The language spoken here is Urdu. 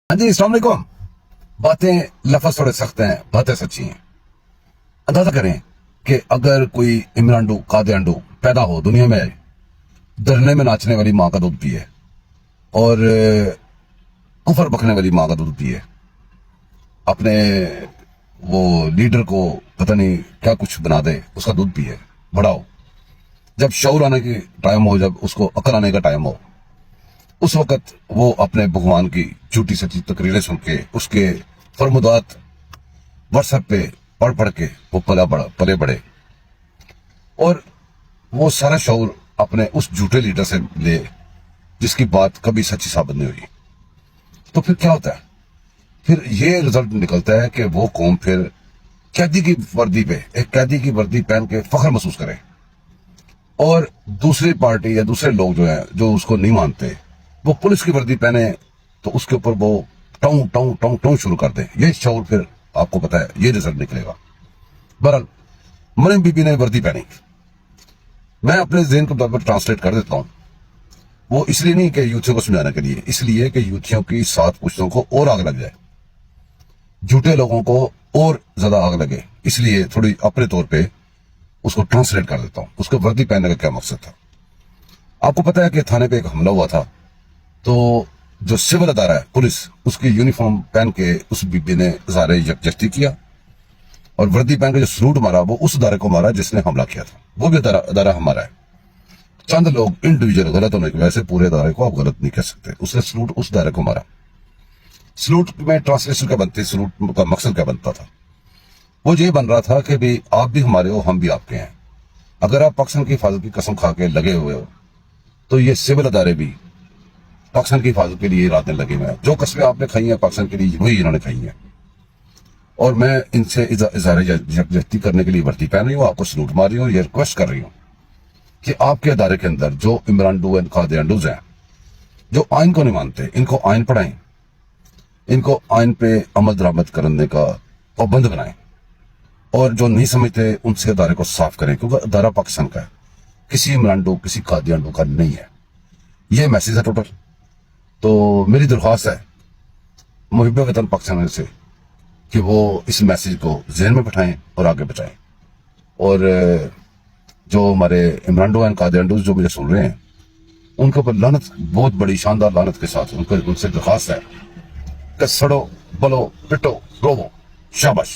ہاں جی السلام علیکم. باتیں لفظ تھوڑے سخت ہیں، باتیں سچی ہیں. اندازہ کریں کہ اگر کوئی عمرانڈو قادیانڈو پیدا ہو دنیا میں، دھرنے میں ناچنے والی ماں کا دودھ پیے اور کفر بکنے والی ماں کا دودھ پیے، اپنے وہ لیڈر کو پتہ نہیں کیا کچھ بنا دے، اس کا دودھ پیے، بڑا ہو، جب شعور آنے کی ٹائم ہو، جب اس کو عقل آنے کا ٹائم ہو، اس وقت وہ اپنے بھگوان کی جھوٹی سچی تقریریں سن کے، اس کے فرمودات واٹس ایپ پہ پڑھ کے وہ پلے بڑھے، اور وہ سارا شعور اپنے اس جھوٹے لیڈر سے لے جس کی بات کبھی سچی ثابت نہیں ہوئی. تو پھر کیا ہوتا ہے؟ پھر یہ رزلٹ نکلتا ہے کہ وہ قوم پھر قیدی کی وردی پہ، ایک قیدی کی وردی پہن کے فخر محسوس کرے، اور دوسری پارٹی یا دوسرے لوگ جو ہیں جو اس کو نہیں مانتے، وہ پولیس کی وردی پہنے تو اس کے اوپر وہ ٹاؤں ٹاؤں ٹاؤں ٹاؤں شروع کر دیں. یہ شعور پھر آپ کو پتا ہے یہ رزلٹ نکلے گا. بہرحال مریم بی بی نے وردی پہنی، میں اپنے ذہن کو طور پر ٹرانسلیٹ کر دیتا ہوں. وہ اس لیے نہیں کہ یوتھیوں کو سمجھانے کے لیے، اس لیے کہ یوتھیوں کی 7 پشتوں کو اور آگ لگ جائے، جھوٹے لوگوں کو اور زیادہ آگ لگے، اس لیے تھوڑی اپنے طور پہ اس کو ٹرانسلیٹ کر دیتا ہوں. اس کو وردی پہننے کا کیا مقصد تھا؟ آپ کو پتا ہے کہ تھانے پہ ایک حملہ ہوا تھا، تو جو سول ادارہ ہے پولیس، اس کی یونیفارم پہن کے اس بی بی نے اظہار یکجہتی کیا، اور وردی پہن کے جو سلوٹ مارا وہ اس ادارے کو مارا جس نے حملہ کیا تھا. وہ بھی ادارہ ہمارا ہے. چند لوگ انڈیویجل غلط ہونے کی وجہ سے پورے ادارے کو آپ غلط نہیں کہہ سکتے. اس نے سلوٹ اس ادارے کو مارا. سلوٹ میں ٹرانسلیشن کیا بنتی، سلوٹ کا مقصد کیا بنتا تھا؟ وہ یہ بن رہا تھا کہ بھی آپ بھی ہمارے ہو، ہم بھی آپ کے ہیں. اگر آپ پاکستان کی حفاظت کی قسم کھا کے لگے ہوئے ہو تو یہ سول ادارے بھی پاکستان کی حفاظت کے لیے راتیں لگے ہوئے ہیں. جو قسمیں آپ نے کھائی ہیں پاکستان کے لیے وہی انہوں نے کھائی ہیں، اور میں ان سے اظہار یکجہتی کرنے کے لیے وردی پہن رہی ہوں، آپ کو سلوٹ مار رہی ہوں، یہ ریکویسٹ کر رہی ہوں کہ آپ کے ادارے کے اندر جو عمرانڈو اینڈ قادیانڈوز ہیں، جو آئین کو نہیں مانتے، ان کو آئین پڑھائیں، ان کو آئین پہ عمل درآمد کرنے کا پابند بنائیں، اور جو نہیں سمجھتے ان سے ادارے کو صاف کریں، کیونکہ ادارہ پاکستان کا ہے، کسی عمرانڈو کسی قادیانڈو کا نہیں ہے. یہ میسیج ہے ٹوٹل. تو میری درخواست ہے محب وطن پاکستان سے کہ وہ اس میسیج کو ذہن میں بٹھائیں اور آگے بچائیں. اور جو ہمارے عمرانڈو اینڈ قادیانڈوز جو مجھے سن رہے ہیں، ان کے اوپر لعنت، بہت بڑی شاندار لعنت کے ساتھ ان سے درخواست ہے کہ سڑو، بلو، پٹو، روو، شاباش.